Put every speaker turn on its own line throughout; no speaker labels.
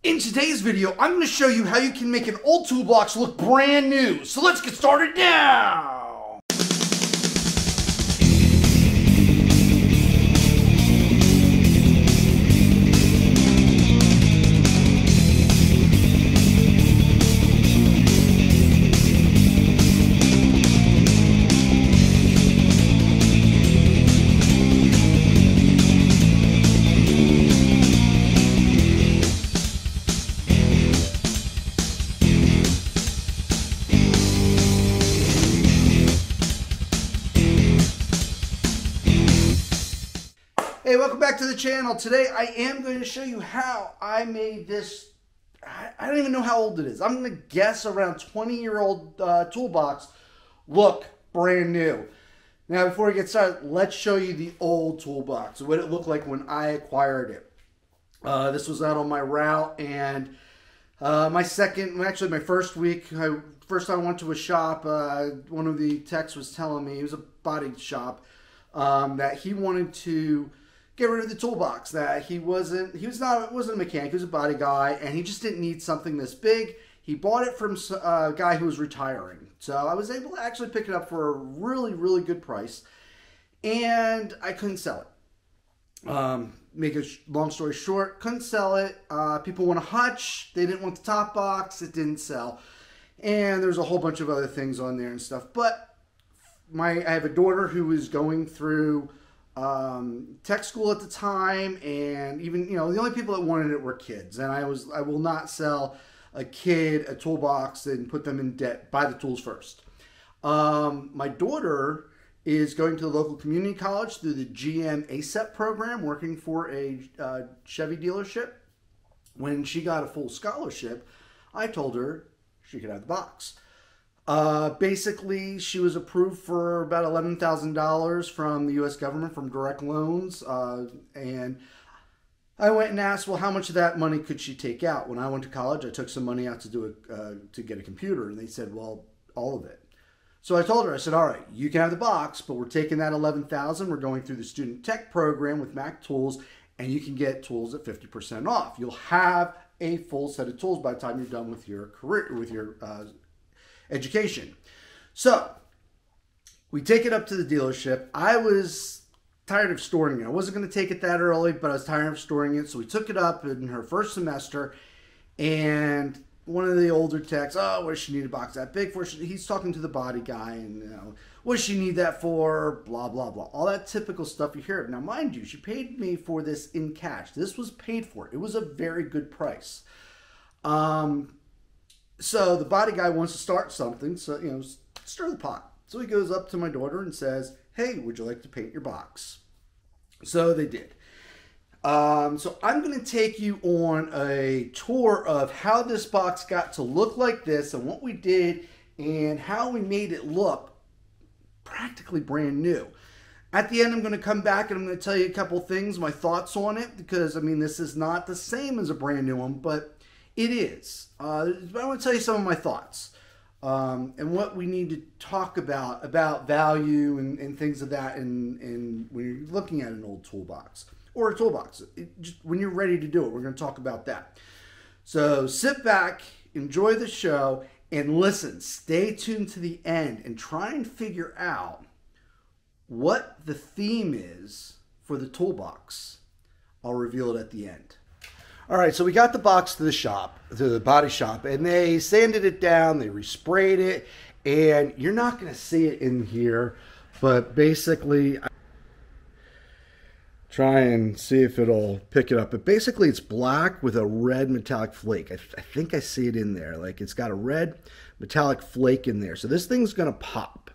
In today's video, I'm going to show you how you can make an old toolbox look brand new. So let's get started now! Hey, welcome back to the channel. Today I am going to show you how I made this. I don't even know how old it is. I'm going to guess around 20-year-old toolbox look brand new. Now before we get started, let's show you the old toolbox, what it looked like when I acquired it. This was out on my route, and my first week, first time I went to a shop, one of the techs was telling me, it was a body shop, that he wanted to get rid of the toolbox, that he wasn't a mechanic, he was a body guy, and he just didn't need something this big. He bought it from a guy who was retiring. So I was able to actually pick it up for a really, really good price, and I couldn't sell it. Make a long story short, couldn't sell it. People want a hutch, they didn't want the top box, it didn't sell. And there's a whole bunch of other things on there and stuff. But I have a daughter who was going through tech school at the time, and even, the only people that wanted it were kids, and I will not sell a kid a toolbox and put them in debt. Buy the tools first. My daughter is going to the local community college through the GM ASEP program, working for a Chevy dealership. When she got a full scholarship, I told her she could have the box. Basically, she was approved for about $11,000 from the U.S. government from direct loans, and I went and asked, well, how much of that money could she take out? When I went to college, I took some money out to get a computer, and they said, well, all of it. So I told her, I said, all right, you can have the box, but we're taking that $11,000. We're going through the student tech program with Mac Tools, and you can get tools at 50% off. You'll have a full set of tools by the time you're done with your career, with your education. So we take it up to the dealership. I was tired of storing it. I wasn't going to take it that early, but I was tired of storing it. So we took it up in her first semester, and one of the older techs, oh, what does she need a box that big for? He's talking to the body guy, and what does she need that for? Blah, blah, blah. All that typical stuff you hear. Now, mind you, she paid me for this in cash. This was paid for. It was a very good price. So the body guy wants to start something, so, stir the pot. So he goes up to my daughter and says, hey, would you like to paint your box? So they did. So I'm going to take you on a tour of how this box got to look like this and what we did and how we made it look practically brand new. At the end, I'm going to come back and I'm going to tell you a couple things, my thoughts on it, because, this is not the same as a brand new one, but it is. But I want to tell you some of my thoughts and what we need to talk about value and things of that and when you're looking at an old toolbox or a toolbox. Just when you're ready to do it, we're going to talk about that. So sit back, enjoy the show, and listen. Stay tuned to the end and try and figure out what the theme is for the toolbox. I'll reveal it at the end. All right, so we got the box to the body shop, and they sanded it down, they resprayed it, and you're not going to see it in here, but basically, try and see if it'll pick it up. But basically, it's black with a red metallic flake. I think I see it in there. Like, it's got a red metallic flake in there. So this thing's going to pop.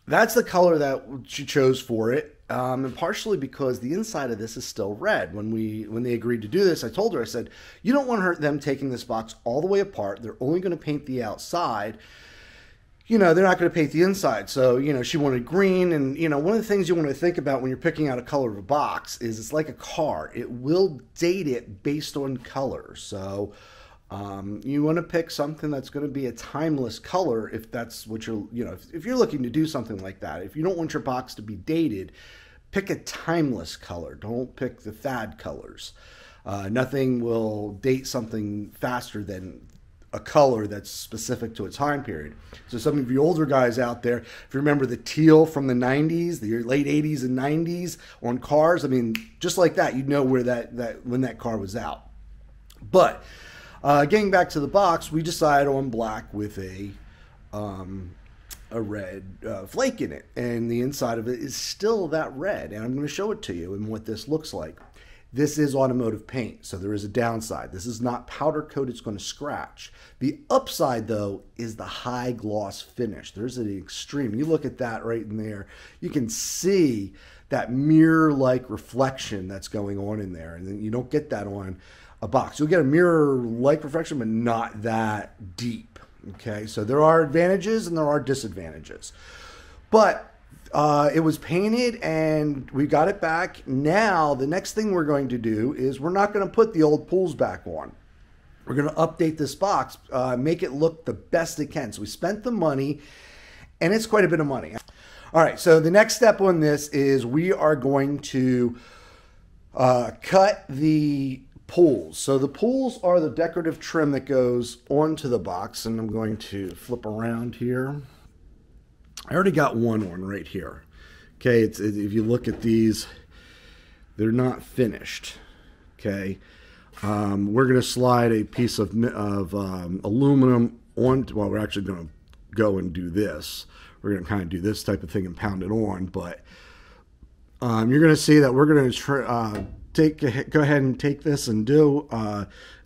That's the color that she chose for it. And partially because the inside of this is still red. When they agreed to do this, I told her, I said, you don't want them taking this box all the way apart. They're only going to paint the outside. They're not going to paint the inside. So, she wanted green. And, one of the things you want to think about when you're picking out a color of a box is it's like a car. It will date it based on color. So, You want to pick something that's going to be a timeless color if that's what you're, if you're looking to do something like that. If you don't want your box to be dated pick a timeless color. Don't pick the fad colors. Nothing will date something faster than a color that's specific to a time period. So some of you older guys out there, if you remember the teal from the 90s, the late 80s and 90s on cars, I mean, just like that, you'd know where when that car was out. But getting back to the box, we decided on black with a red flake in it, and the inside of it is still that red, and I'm going to show it to you and what this looks like. This is automotive paint, so there is a downside. This is not powder coat, it's going to scratch. The upside, though, is the high gloss finish. There's an extreme. You look at that right in there, you can see that mirror-like reflection that's going on in there, and then you don't get that on a box. You'll get a mirror-like reflection, but not that deep. Okay, so there are advantages and there are disadvantages. But it was painted and we got it back. Now, the next thing we're going to do is we're not going to put the old pools back on. We're going to update this box, make it look the best it can. So we spent the money, and it's quite a bit of money. All right, so the next step on this is we are going to cut the pools. So the pools are the decorative trim that goes onto the box, and I'm going to flip around here. I already got one on right here. Okay, if you look at these, they're not finished. Okay, we're going to slide a piece of aluminum on. Well, we're actually going to go and do this. We're going to kind of do this type of thing and pound it on. But you're going to see that we're going to go ahead and take this and do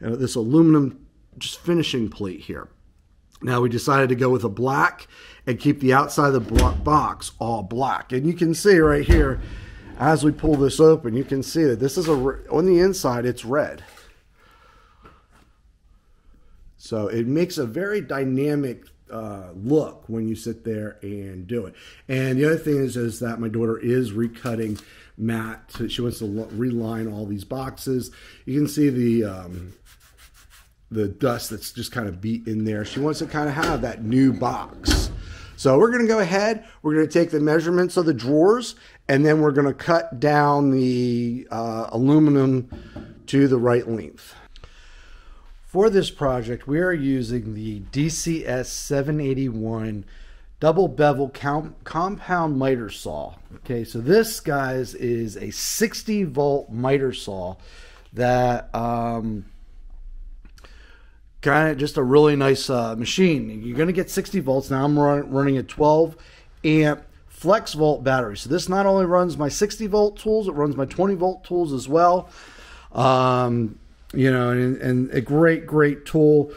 this aluminum just finishing plate here. Now we decided to go with a black and keep the outside of the box all black. And you can see right here, as we pull this open, you can see that this is on the inside, it's red. So it makes a very dynamic look when you sit there and do it. And the other thing is that my daughter is recutting matte. So she wants to reline all these boxes. You can see the dust that's just kind of beat in there. She wants to kind of have that new box. So we're going to go ahead. We're going to take the measurements of the drawers, and then we're going to cut down the aluminum to the right length. For this project, we are using the DCS 781 double bevel compound miter saw. Okay, so this, guys, is a 60 volt miter saw that kind of just a really nice machine. You're going to get 60 volts. Now I'm running a 12 amp flex volt battery. So this not only runs my 60 volt tools, it runs my 20 volt tools as well. You know, and a great tool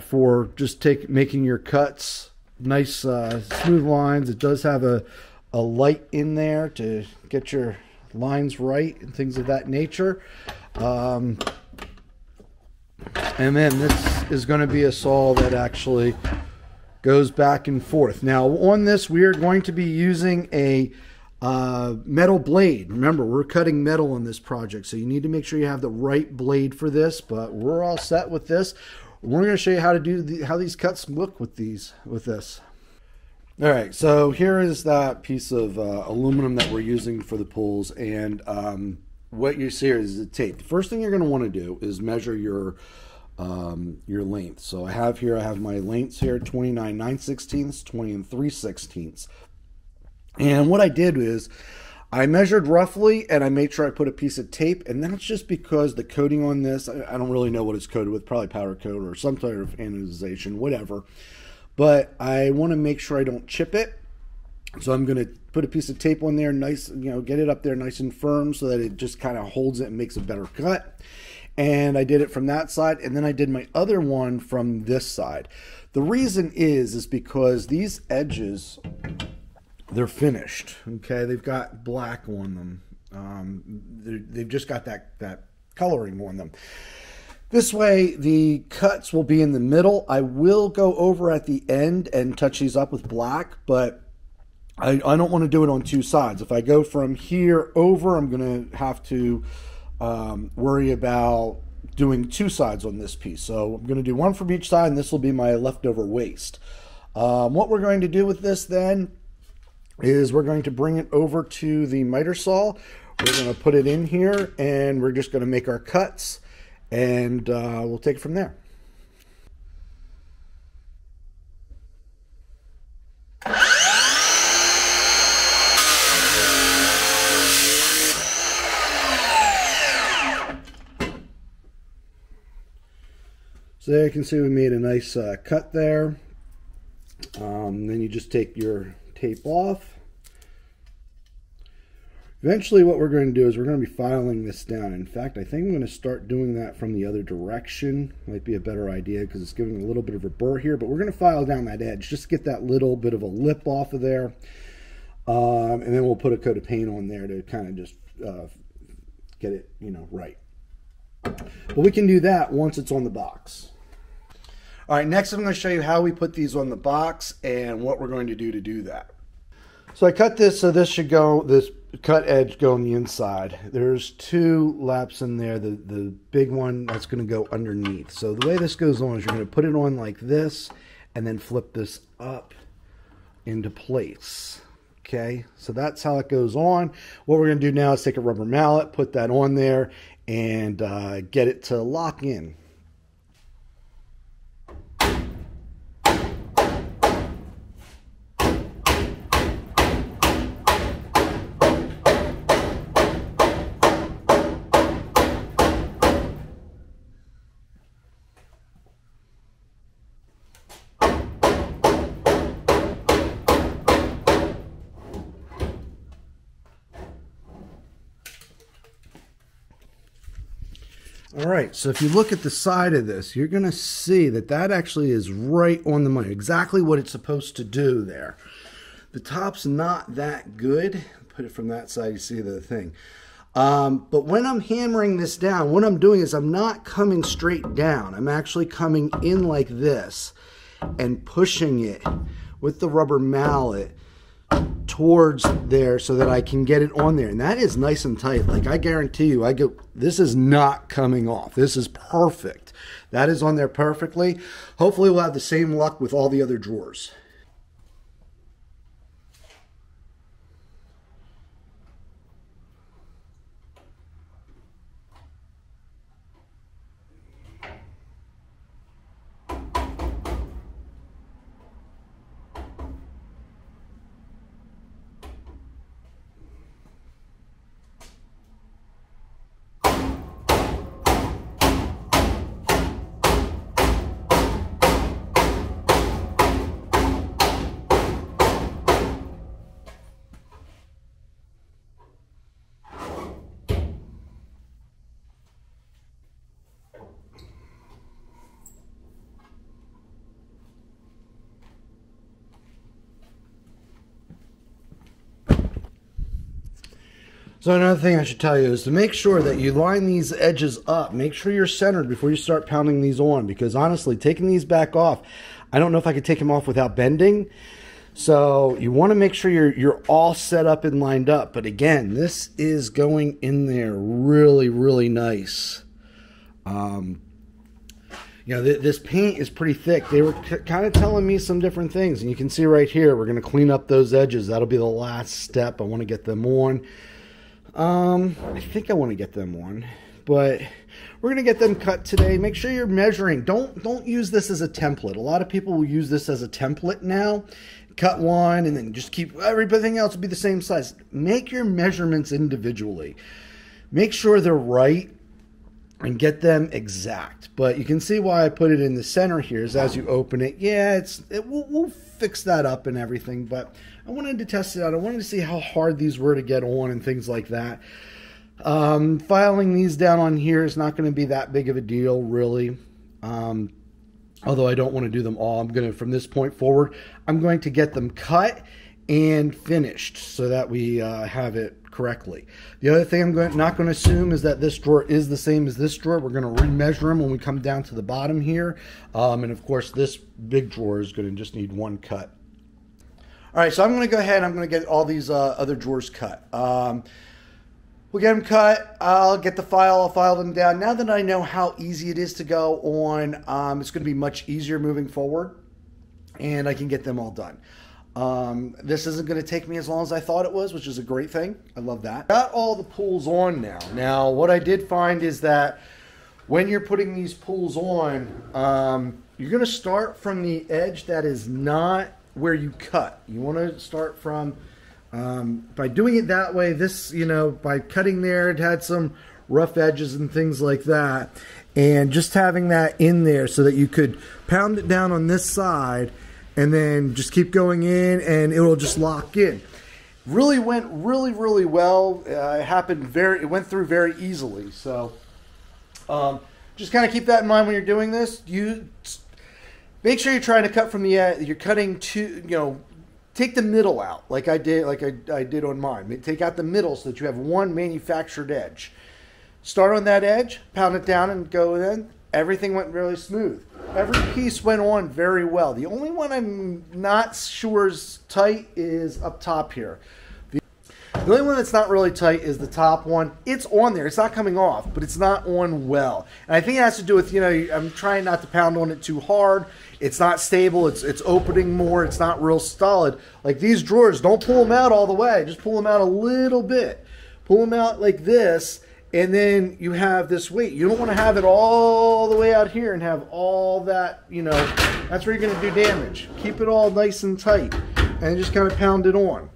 for just making your cuts nice, smooth lines. It does have a light in there to get your lines right and things of that nature. And then this is going to be a saw that actually goes back and forth. Now on this, we are going to be using a metal blade. Remember, we're cutting metal on this project, so you need to make sure you have the right blade for this, but we're all set with this. We're going to show you how to do how these cuts look with this. All right, so here is that piece of aluminum that we're using for the pulls, and what you see here is the tape. The first thing you're going to want to do is measure your length. So I have my lengths here, 29 9/16, 20 and 3/16. And what I did is I measured roughly, and I made sure I put a piece of tape, and that's just because the coating on this, I don't really know what it's coated with, probably powder coat or some sort of anodization, whatever. But I want to make sure I don't chip it. So I'm going to put a piece of tape on there, nice, get it up there nice and firm so that it just kind of holds it and makes a better cut. And I did it from that side, and then I did my other one from this side. The reason is because these edges, they're finished. Okay, they've got black on them. They've just got that coloring on them. This way, the cuts will be in the middle. I will go over at the end and touch these up with black, but I don't want to do it on two sides. If I go from here over, I'm going to have to worry about doing two sides on this piece. So I'm going to do one from each side, and this will be my leftover waste. What we're going to do with this then is we're going to bring it over to the miter saw. We're going to put it in here, and we're just going to make our cuts, and we'll take it from there. So there you can see we made a nice cut there. Then you just take your tape off. Eventually what we're going to do is we're going to be filing this down. In fact, I think I'm going to start doing that from the other direction. Might be a better idea because it's giving a little bit of a burr here, but we're going to file down that edge just to get that little bit of a lip off of there. And then we'll put a coat of paint on there to kind of just get it, right. But we can do that once it's on the box. All right, next I'm going to show you how we put these on the box and what we're going to do that. So I cut this, so this cut edge go on the inside. There's 2 laps in there. The big one, that's going to go underneath. So the way this goes on is you're going to put it on like this and then flip this up into place. Okay, so that's how it goes on. What we're going to do now is take a rubber mallet, put that on there, and get it to lock in. All right, so if you look at the side of this, you're going to see that that actually is right on the money, exactly what it's supposed to do there. The top's not that good. Put it from that side, you see the thing. But when I'm hammering this down, what I'm doing is I'm not coming straight down. I'm actually coming in like this and pushing it with the rubber mallet towards there so that I can get it on there. And that is nice and tight. Like I guarantee you, this is not coming off. This is perfect. That is on there perfectly. Hopefully we'll have the same luck with all the other drawers. So another thing I should tell you is to make sure that you line these edges up. Make sure you're centered before you start pounding these on, because honestly, taking these back off, I don't know if I could take them off without bending. So you want to make sure you're all set up and lined up. But again, this is going in there really, really nice. This paint is pretty thick. They were kind of telling me some different things, and you can see right here, we're going to clean up those edges. That'll be the last step. I want to get them on. I think I want to get them on, but we're going to get them cut today. Make sure you're measuring. Don't use this as a template. A lot of people will use this as a template now. Cut one and then just keep everything else will be the same size. Make your measurements individually. Make sure they're right and get them exact. But you can see why I put it in the center here is as you open it. Yeah, we'll fix that up and everything, but I wanted to test it out. I wanted to see how hard these were to get on and things like that. Filing these down on here is not going to be that big of a deal, really. Although I don't want to do them all. I'm going to, from this point forward, I'm going to get them cut and finished so that we have it correctly. The other thing I'm not going to assume is that this drawer is the same as this drawer. We're going to remeasure them when we come down to the bottom here. And of course, this big drawer is going to just need one cut. All right, so I'm going to go ahead. I'm going to get all these other drawers cut. We'll get them cut. I'll get the file. I'll file them down. Now that I know how easy it is to go on, it's going to be much easier moving forward, and I can get them all done. This isn't going to take me as long as I thought it was, which is a great thing. I love that. Got all the pulls on now. Now, what I did find is that when you're putting these pulls on, you're going to start from the edge that is not where you cut. You want to start from, by doing it that way, this, you know, by cutting there, it had some rough edges and things like that. And just having that in there so that you could pound it down on this side and then just keep going in and it will just lock in. Really went really well. It went through very easily. So just kind of keep that in mind when you're doing this. You make sure you're trying to cut from the edge. You're cutting to, you know, take the middle out like I did, I did on mine. Take out the middle so that you have one manufactured edge. Start on that edge, pound it down and go in. Everything went really smooth. Every piece went on very well. The only one I'm not sure is tight is up top here. The only one that's not really tight is the top one. It's on there. It's not coming off, but it's not on well. And I think it has to do with, you know, I'm trying not to pound on it too hard. It's not stable. It's opening more. It's not real solid. Like these drawers, don't pull them out all the way. Just pull them out a little bit. Pull them out like this. And then you have this weight. You don't want to have it all the way out here and have all that, you know, that's where you're going to do damage. Keep it all nice and tight and just kind of pound it on.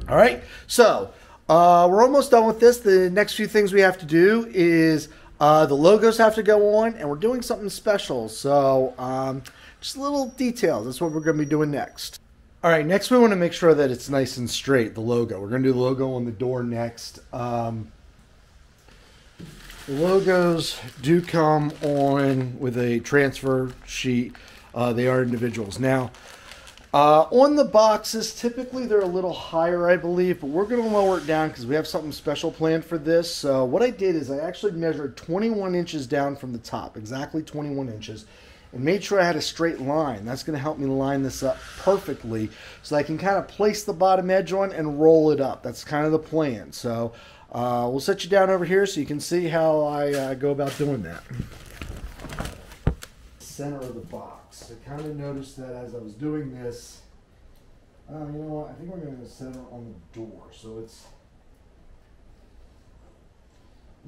All right, so we're almost done with this. The next few things we have to do is the logos have to go on, and we're doing something special. So just little details. That's what we're going to be doing next. All right, next we want to make sure that it's nice and straight, the logo. We're going to do the logo on the door next. The logos do come on with a transfer sheet. They are individuals. Now, on the boxes, typically they're a little higher, I believe, but we're going to lower it down because we have something special planned for this. So what I did is I actually measured 21 inches down from the top, exactly 21 inches, and made sure I had a straight line. That's going to help me line this up perfectly so I can kind of place the bottom edge on and roll it up. That's kind of the plan. So we'll set you down over here so you can see how I go about doing that. Center of the box. I kind of noticed that as I was doing this. You know what? I think we're going to center on the door. So it's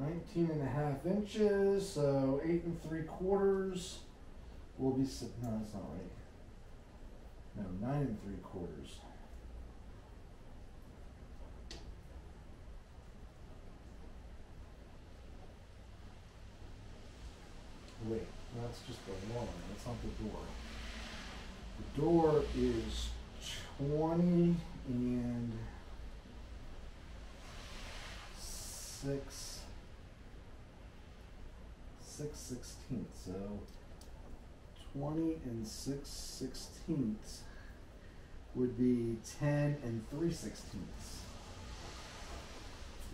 19.5 inches. So 8 3/4 will be. No, that's not right. No, 9 3/4. Wait, that's just the lawn. That's not the door. The door is 20 and 6/16. So 20 and 6/16 would be 10 and 3/16.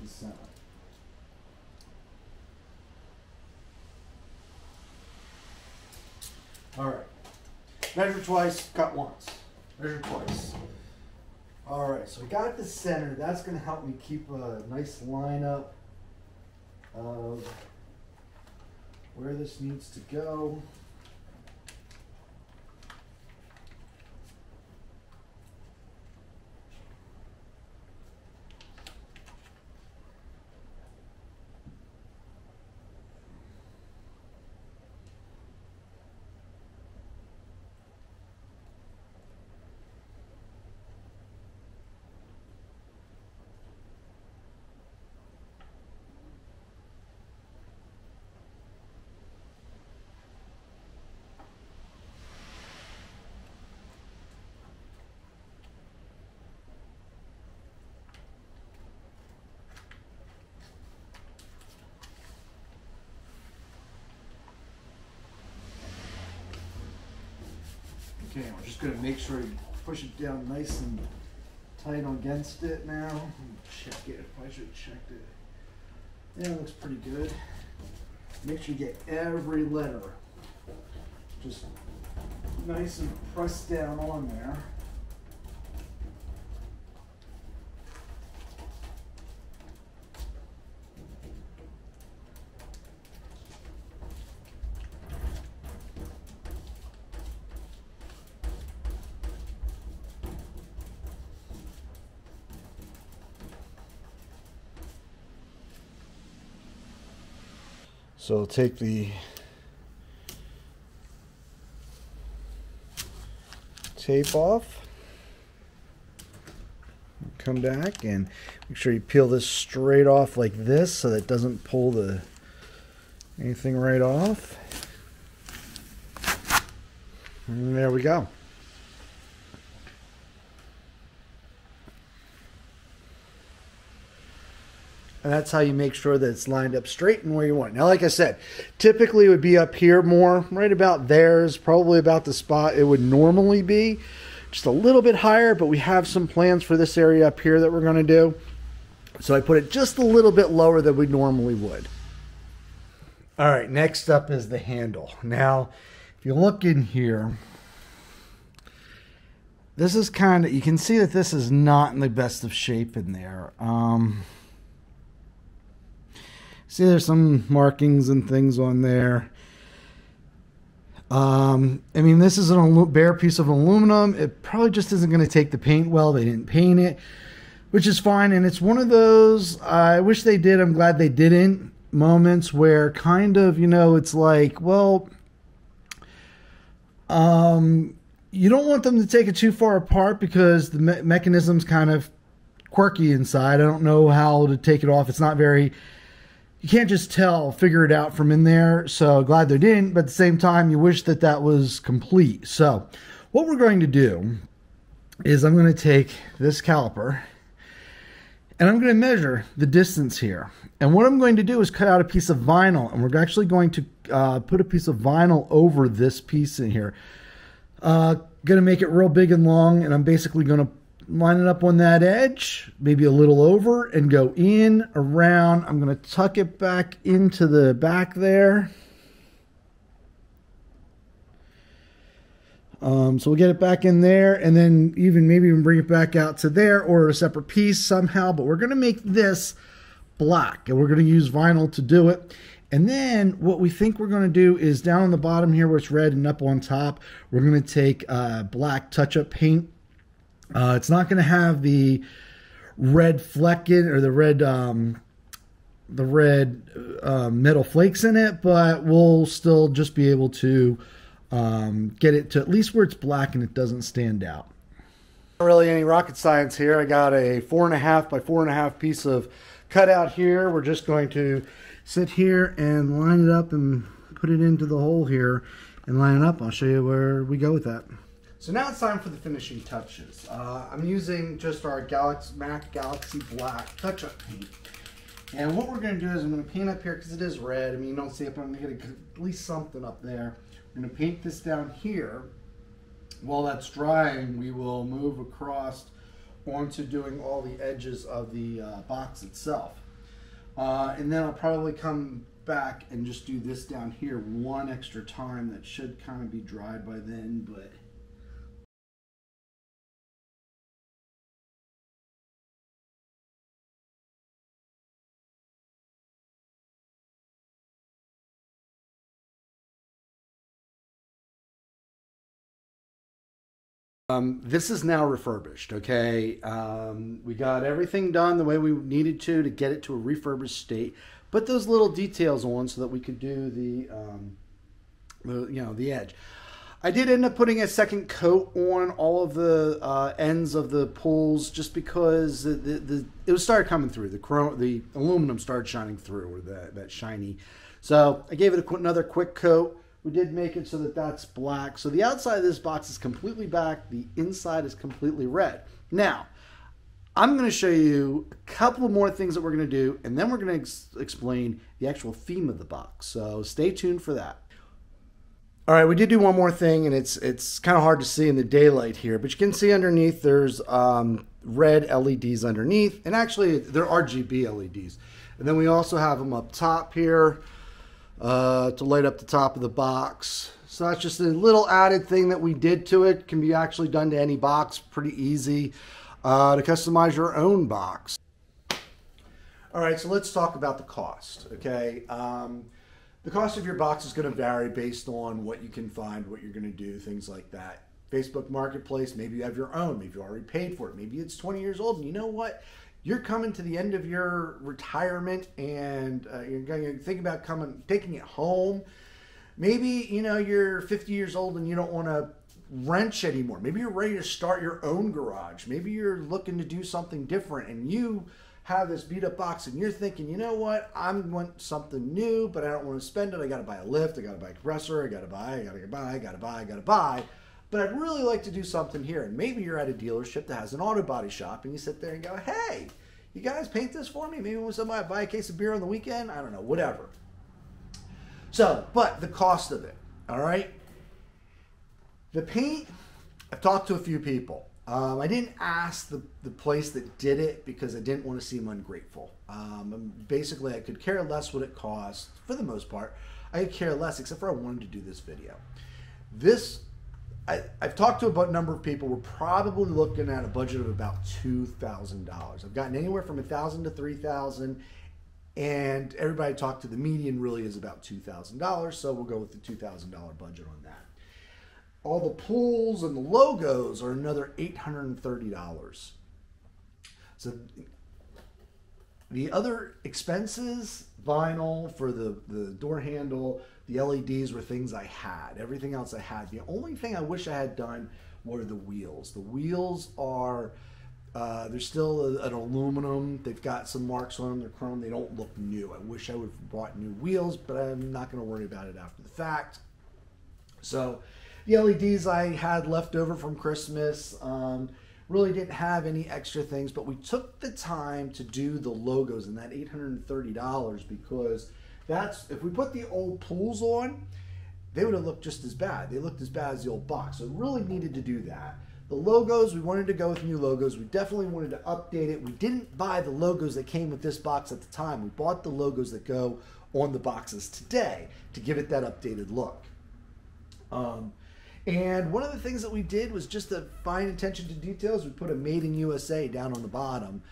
The center. All right, measure twice, cut once. Measure twice. All right, so we got the center. That's going to help me keep a nice lineup of where this needs to go. Okay, we're just going to make sure you push it down nice and tight against it now. Check it. I should have checked it. Yeah, it looks pretty good. Make sure you get every letter just nice and pressed down on there. So I'll take the tape off, come back and make sure you peel this straight off like this so that it doesn't pull anything right off. And there we go. And that's how you make sure that it's lined up straight and where you want. Now, like I said, typically it would be up here more, right about there is probably about the spot it would normally be. Just a little bit higher, but we have some plans for this area up here that we're going to do. So I put it just a little bit lower than we normally would. All right, next up is the handle. Now, if you look in here, this is kind of, you can see that this is not in the best of shape in there. See, there's some markings and things on there. I mean, this is a bare piece of aluminum. It probably just isn't going to take the paint well. They didn't paint it, which is fine. And it's one of those, I wish they did, I'm glad they didn't, moments where kind of, you know, it's like, well, you don't want them to take it too far apart because the mechanism's kind of quirky inside. I don't know how to take it off. It's not very... You can't just figure it out from in there. So glad they didn't, but at the same time, you wish that that was complete. So what we're going to do is I'm going to take this caliper and I'm going to measure the distance here. And what I'm going to do is cut out a piece of vinyl, and we're actually going to put a piece of vinyl over this piece in here. Going to make it real big and long, and I'm basically going to line it up on that edge, maybe a little over, and go in, around. I'm going to tuck it back into the back there. So we'll get it back in there, and then maybe even bring it back out to there, or a separate piece somehow. But we're going to make this black, and we're going to use vinyl to do it. And then what we think we're going to do is down on the bottom here where it's red and up on top, we're going to take black touch-up paint. It's not going to have the red fleck in, or the red metal flakes in it, but we'll still just be able to get it to at least where it's black and it doesn't stand out. Not really any rocket science here. I got a 4.5 by 4.5 piece of cutout here. We're just going to sit here and line it up and put it into the hole here and line it up. I'll show you where we go with that. So now it's time for the finishing touches. I'm using just our MAC Galaxy Black touch-up paint. And what we're going to do is I'm going to paint up here because it is red. I mean, you don't see it, but I'm going to get at least something up there. I'm going to paint this down here. While that's drying, we will move across onto doing all the edges of the box itself. And then I'll probably come back and just do this down here one extra time. That should kind of be dried by then, but... This is now refurbished, okay? We got everything done the way we needed to get it to a refurbished state. Put those little details on so that we could do the edge. I did end up putting a second coat on all of the ends of the pulls just because it started coming through. The aluminum started shining through, or that shiny. So I gave it another quick coat. We did make it so that that's black. So the outside of this box is completely black. The inside is completely red. Now, I'm going to show you a couple more things that we're going to do, and then we're going to explain the actual theme of the box. So stay tuned for that. All right, we did do one more thing, and it's kind of hard to see in the daylight here, but you can see underneath there's red LEDs underneath, and actually they're RGB LEDs. And then we also have them up top here. To light up the top of the box. So that's just a little added thing that we did to it. Can be actually done to any box. Pretty easy to customize your own box. All right, so let's talk about the cost, okay? The cost of your box is going to vary based on what you can find, what you're going to do, things like that. Facebook Marketplace, maybe you have your own. Maybe you already paid for it. Maybe it's 20 years old, and you know what? you're coming to the end of your retirement and you're going to think about taking it home. Maybe, you know, you're 50 years old and you don't want to wrench anymore. Maybe you're ready to start your own garage. Maybe you're looking to do something different and you have this beat up box and you're thinking, you know what, I want something new, but I don't want to spend it. I got to buy a lift, I got to buy a compressor, I got to buy. But I'd really like to do something here. And maybe you're at a dealership that has an auto body shop and you sit there and go, hey, you guys paint this for me? Maybe when somebody buy a case of beer on the weekend, I don't know, whatever. So, but the cost of it, all right? The paint, I've talked to a few people. I didn't ask the place that did it because I didn't want to seem ungrateful. Basically, I could care less what it cost, for the most part. I could care less, except for I wanted to do this video. I've talked to a number of people. We're probably looking at a budget of about $2,000. I've gotten anywhere from $1,000 to $3,000, and everybody I talked to, the median really is about $2,000, so we'll go with the $2,000 budget on that. All the pulls and the logos are another $830. So the other expenses, vinyl for the door handle, the LEDs were things I had. Everything else I had. The only thing I wish I had done were the wheels. The wheels are, they're still an aluminum. They've got some marks on them. They're chrome. They don't look new. I wish I would have bought new wheels, but I'm not going to worry about it after the fact. So the LEDs I had left over from Christmas, really didn't have any extra things, but we took the time to do the logos and that $830 because that's, if we put the old pools on, they would have looked just as bad. They looked as bad as the old box. So we really needed to do that. The logos, we wanted to go with new logos. We definitely wanted to update it. We didn't buy the logos that came with this box at the time. We bought the logos that go on the boxes today to give it that updated look. And one of the things that we did was just to fine attention to details. We put a Made in USA down on the bottom.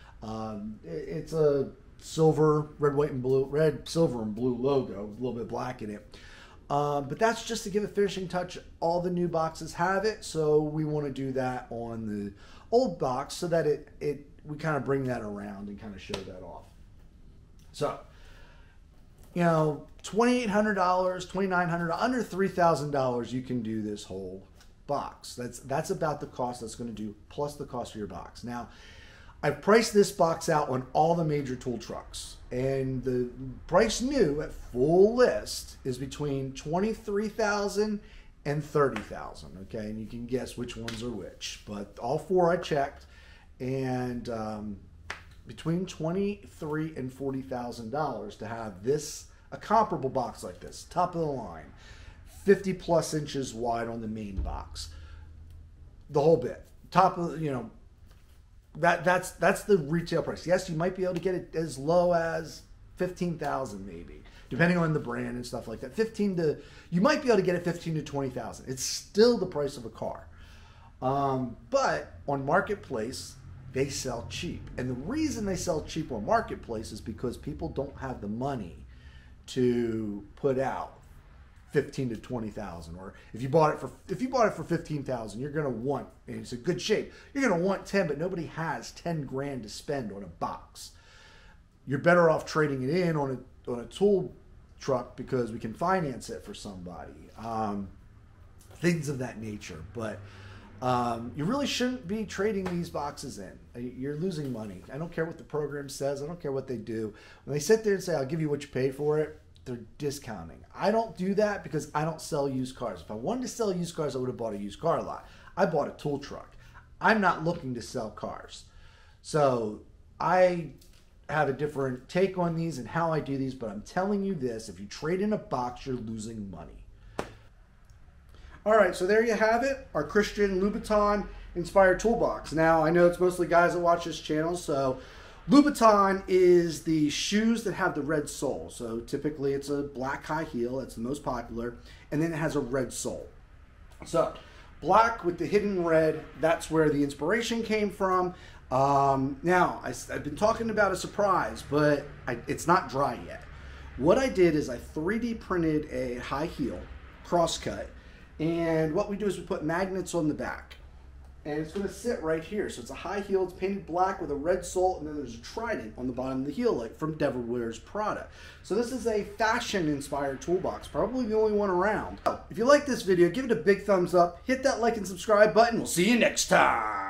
It's a silver, red, silver, and blue logo, with a little bit of black in it. But that's just to give a finishing touch. All the new boxes have it, so we want to do that on the old box so that we kind of bring that around and kind of show that off. So, you know, $2,800, $2,900, under $3,000, you can do this whole box. That's about the cost that's going to do, plus the cost of your box. Now, I've priced this box out on all the major tool trucks, and the price new at full list is between $23,000 and $30,000. Okay, and you can guess which ones are which, but all four I checked, and between $23,000 and $40,000 to have a comparable box like this, top of the line, 50 plus inches wide on the main box, the whole bit, top of, you know, that's the retail price. Yes, you might be able to get it as low as $15,000 maybe, depending on the brand and stuff like that. You might be able to get it $15,000 to $20,000. It's still the price of a car, but on Marketplace, they sell cheap. And the reason they sell cheap on Marketplace is because people don't have the money to put out $15,000 to $20,000. Or if you bought it for $15,000, you're going to want, and it's a good shape, you're going to want 10, but nobody has 10 grand to spend on a box. You're better off trading it in on a tool truck because we can finance it for somebody. Things of that nature. But you really shouldn't be trading these boxes in. You're losing money. I don't care what the program says. I don't care what they do. When they sit there and say, I'll give you what you paid for it, they're discounting. I don't do that because I don't sell used cars. If I wanted to sell used cars, I would have bought a used car lot. I bought a tool truck. I'm not looking to sell cars. So I have a different take on these and how I do these, but I'm telling you this, if you trade in a box, you're losing money. All right, so there you have it, our Christian Louboutin-inspired toolbox. Now, I know it's mostly guys that watch this channel, so Louboutin is the shoes that have the red sole. So typically it's a black high heel, that's the most popular, and then it has a red sole. So black with the hidden red, that's where the inspiration came from. Now, I've been talking about a surprise, but it's not dry yet. What I did is I 3D printed a high heel, crosscut, and what we do is we put magnets on the back. and it's going to sit right here. So it's a high heel, it's painted black with a red sole, and then there's a trident on the bottom of the heel, like from Devilware's product. So this is a fashion-inspired toolbox, probably the only one around. If you like this video, give it a big thumbs up, hit that like and subscribe button. We'll see you next time.